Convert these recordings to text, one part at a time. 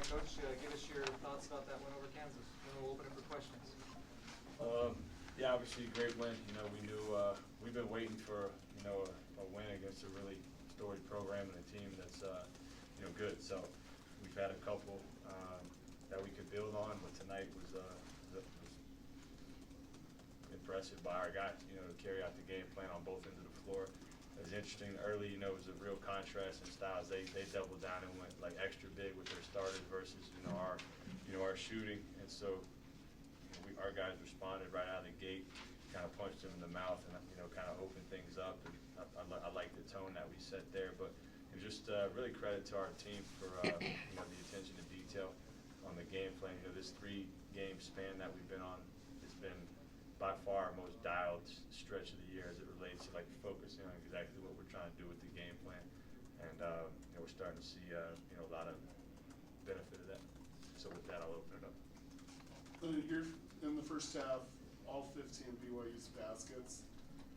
right, Coach, give us your thoughts about that win over Kansas. Then we'll open it for questions. Yeah, obviously a great win. You know, we knew we've been waiting for a win against a really storied program and a team that's good. So we've had a couple that we could build on, but tonight was impressive by our guys. You know, to carry out the game plan on both ends of the floor. It was interesting early. You know, it was a real contrast in styles. They doubled down and went like extra big with their starters versus our shooting, and so. Our guys responded right out of the gate, kind of punched him in the mouth, and kind of opened things up. And I like the tone that we set there, but it was just really credit to our team for the attention to detail on the game plan. You know, this 3-game span that we've been on has been by far our most dialed stretch of the year as it relates to like focusing on exactly what we're trying to do with the game plan, and we're starting to see a lot of benefit of that. So with that, I'll open it up. You're in the first half, all 15 BYU's baskets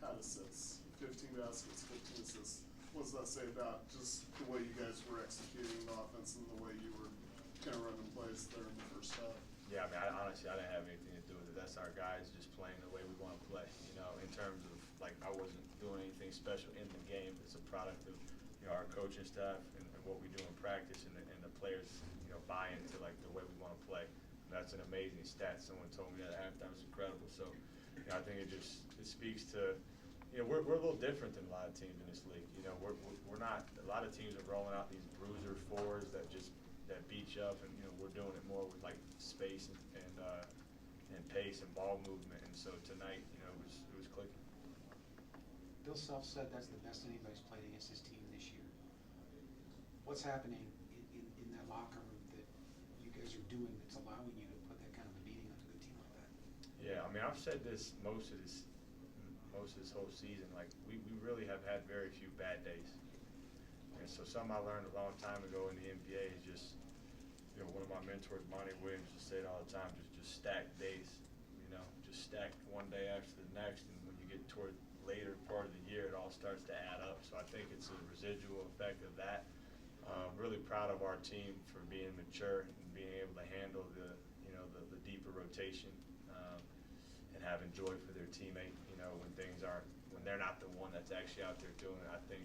had assists. 15 baskets, 15 assists. What does that say about just the way you guys were executing the offense and the way you were kind of running plays there in the first half? Yeah, I mean, honestly, I didn't have anything to do with it. That's our guys just playing the way we want to play. You know, in terms of like I wasn't doing anything special in the game. It's a product of our coaching staff and what we do in practice, and the players buy into like the way we want to play. That's an amazing stat. Someone told me that at halftime. It was incredible. So, I think it speaks to, we're a little different than a lot of teams in this league. You know, we're not. A lot of teams are rolling out these bruiser fours that beat you up, and we're doing it more with like space and pace and ball movement. And so tonight, it was clicking. Bill Self said that's the best anybody's played against his team this year. What's happening in that locker room that you guys are doing that's allowing you to put that kind of a beating on a good team like that? Yeah, I mean, I've said this most of this whole season. Like we really have had very few bad days, and so something I learned a long time ago in the NBA is just one of my mentors, Monty Williams, just say it all the time. Just stack days, just stack one day after the next, and when you get toward later part of the year, it all starts to add up. So I think it's a residual effect of that. Really proud of our team for being mature and being able to handle the deeper rotation and having joy for their teammate. When they're not the one that's actually out there doing it. I think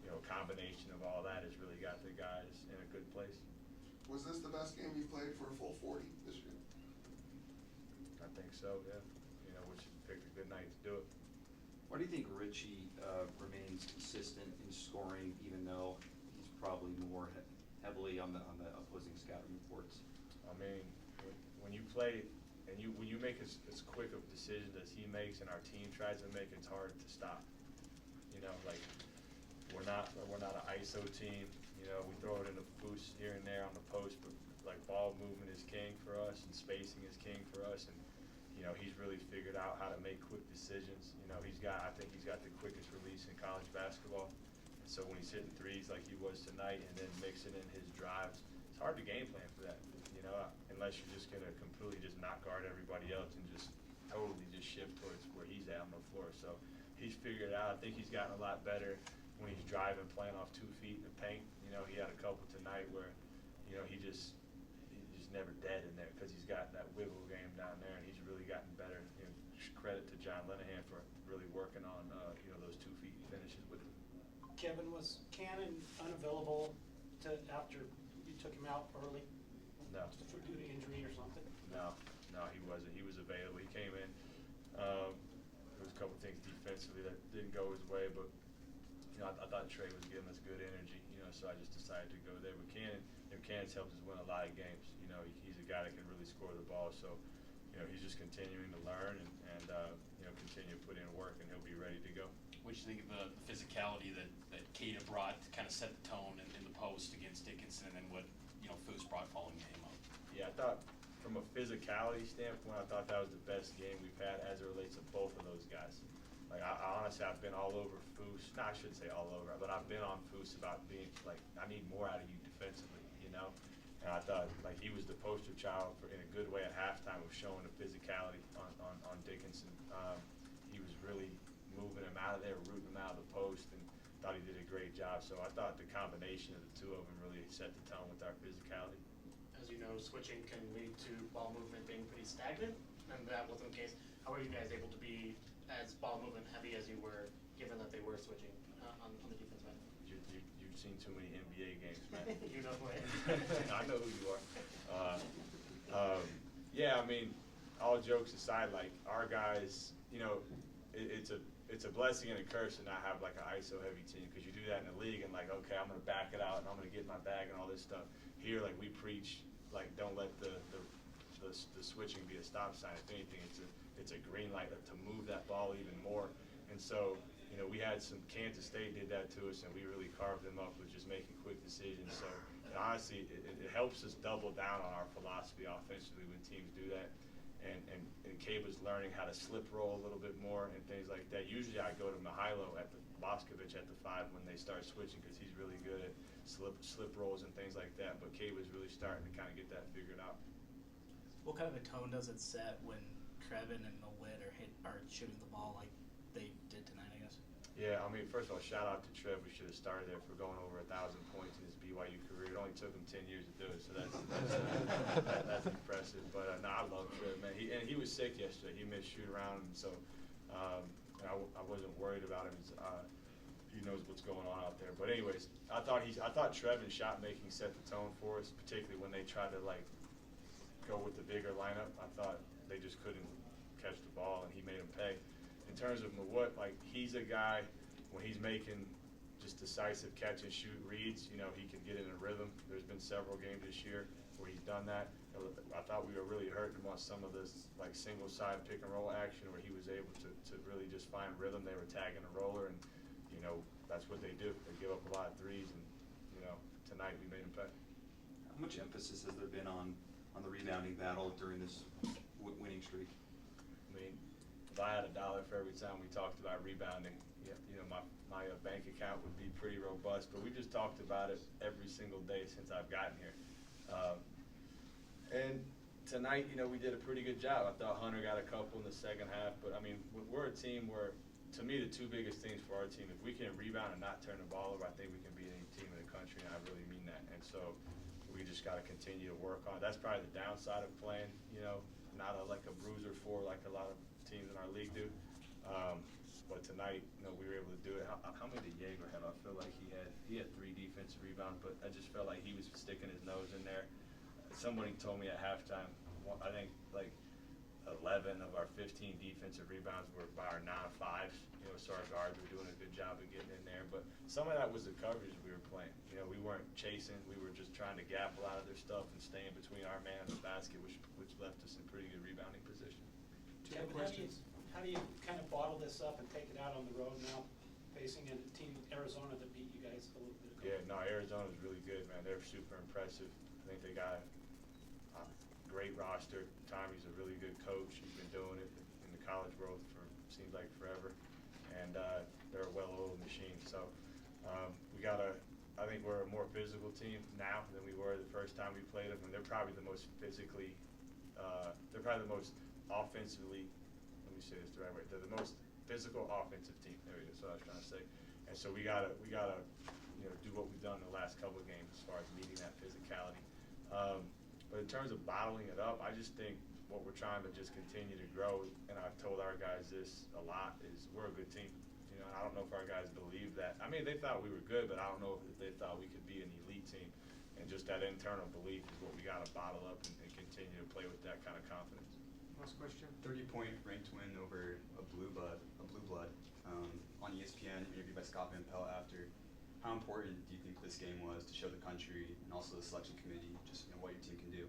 a combination of all that has really got the guys in a good place. Was this the best game you played for a full 40 this year? I think so. Yeah. Which picked a good night to do it. Why do you think Richie remains consistent in scoring, even though he's probably more heavily on the opposing scouting reports? I mean, when you play and when you make as quick of decisions as he makes and our team tries to make, it's hard to stop. Like we're not an ISO team. We throw it in the boost here and there on the post, but like ball movement is king for us and spacing is king for us, and he's really figured out how to make quick decisions. I think he's got the quickest release in college basketball. So when he's hitting threes like he was tonight and then mixing in his drives, it's hard to game plan for that, unless you're just going to completely just knock guard everybody else and just totally just shift towards where he's at on the floor. So he's figured it out. I think he's gotten a lot better when he's driving, playing off 2 feet in the paint. He had a couple tonight where, he's just never dead in there because he's got that wiggle game down there, and he's really gotten better. Credit to John Linehan for really working on, those 2 feet finishes with him. Kevin, was Cannon unavailable after you took him out early? No. Due to injury or something? No, he wasn't. He was available. He came in. There was a couple things defensively that didn't go his way, but I thought Trey was giving us good energy. So I just decided to go there. But Cannon's helped us win a lot of games. He's a guy that can really score the ball. So he's just continuing to learn and continue to put in work, and he'll be ready to go. What do you think of the physicality that Keita brought to kind of set the tone in the post against Dickinson, and then what Foose brought following him up? Yeah, I thought from a physicality standpoint, I thought that was the best game we've had as it relates to both of those guys. Like I honestly, I've been all over Foose. No, I shouldn't say all over, but I've been on Foose about being like, I need more out of you defensively, And I thought like he was the poster child in a good way at halftime of showing the physicality on Dickinson. He was really moving him out of there, rooting him out of the post, and thought he did a great job. So I thought the combination of the two of them really set the tone with our physicality. as you know, switching can lead to ball movement being pretty stagnant, and that wasn't the case. How were you guys able to be as ball movement heavy as you were, given that they were switching on the defense end? You've seen too many NBA games, man. You know who I am. I know who you are. Yeah, I mean, all jokes aside, like our guys, you know, it's a blessing and a curse to not have like an ISO heavy team, because you do that in the league and like, okay, I'm gonna back it out and I'm gonna get my bag and all this stuff. Here, like we preach, like don't let the switching be a stop sign. If anything, it's a green light to move that ball even more. And so, you know, we had some Kansas State did that to us, and we really carved them up with just making quick decisions. So, and honestly, it helps us double down on our philosophy offensively when teams do that. And Cade was learning how to slip roll a little bit more and things like that. Usually I go to Mihailo at the Boscovich at the 5 when they start switching, because he's really good at slip rolls and things like that. But Cade was really starting to kind of get that figured out. What kind of a tone does it set when Trevin and Malik are shooting the ball like they did tonight, I guess? Yeah, I mean, first of all, shout out to Trev. We should have started there for going over 1,000 points in his BYU career. It only took him 10 years to do it, so that's impressive. But no, I love Trev, man. He was sick yesterday. He missed shoot around, and so I wasn't worried about him. He knows what's going on out there. But anyways, I thought Trevin's shot making set the tone for us, particularly when they tried to like go with the bigger lineup. I thought they just couldn't catch the ball, and he made them pay. In terms of Mawut, like he's a guy, when he's making just decisive catch and shoot reads, you know, he can get in a rhythm. There's been several games this year where he's done that. I thought we were really hurting him on some of this like single side pick and roll action where he was able to really just find rhythm. They were tagging a roller, and you know, that's what they do. They give up a lot of threes, and you know, tonight we made him pay. How much emphasis has there been on the rebounding battle during this winning streak? I mean, if I had $1 for every time we talked about rebounding, yeah, you know, my bank account would be pretty robust. But we just talked about it every single day since I've gotten here. And tonight, you know, we did a pretty good job. I thought Hunter got a couple in the second half. But I mean, we're a team where, to me, the two biggest things for our team, if we can rebound and not turn the ball over, I think we can beat any team in the country, and I really mean that. And so we just got to continue to work on it. That's probably the downside of playing, you know, not like a bruiser for like a lot of teams in our league do. But tonight, you know, we were able to do it. How many did Jaeger have? I feel like he had 3 defensive rebounds, but I just felt like he was sticking his nose in there. Somebody told me at halftime, I think like 11 of our 15 defensive rebounds were by our 9-5s. You know, so our guards were doing a good job of getting in there. But some of that was the coverage we were playing. You know, we weren't chasing. We were just trying to gap a lot of their stuff and stay in between our man and the basket, which left us in pretty good rebounding position. Kevin, how do you kind of bottle this up and take it out on the road now, facing a team, Arizona, that beat you guys a little bit ago? Yeah, no, Arizona's really good, man. They're super impressive. I think they got a great roster. Tommy's a really good coach. He's been doing it in the college world for seems like forever, and they're a well-oiled machine. So I think we're a more physical team now than we were the first time we played them, and they're probably the most physically, they're probably the most offensively. Let me say this the right way. They're the most physical offensive team. There we go. That's what I was trying to say. And so we gotta you know, do what we've done in the last couple of games as far as meeting that physicality. But in terms of bottling it up, I just think what we're trying to just continue to grow, and I've told our guys this a lot, is we're a good team. You know, and I don't know if our guys believe that. I mean, they thought we were good, but I don't know if they thought we could be an elite team. And just that internal belief is what we got to bottle up and continue to play with that kind of confidence. Last question. 30-point ranked win over a blue blood. On ESPN, interviewed by Scott Van Pelt after. How important do you think this game was to show the country and also the selection committee just what your team can do?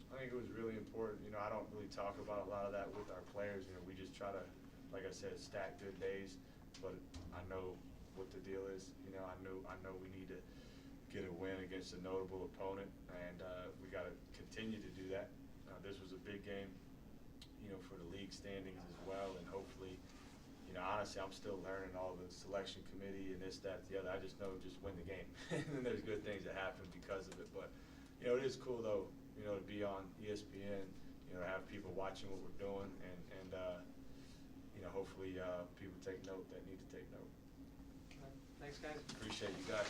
I think it was really important. You know, I don't really talk about a lot of that with our players. You know, we just try to, like I said, stack good days. But I know what the deal is. You know, I know we need to get a win against a notable opponent, and we got to continue to do that. This was a big game, you know, for the league standings as well, and hopefully, you know, honestly, I'm still learning all the selection committee and this, that, the other. I just know just win the game, and then there's good things that happen because of it. But you know, it is cool though, you know, to be on ESPN, you know, have people watching what we're doing, and you know, hopefully people take note that need to take note. Thanks, guys. Appreciate you guys.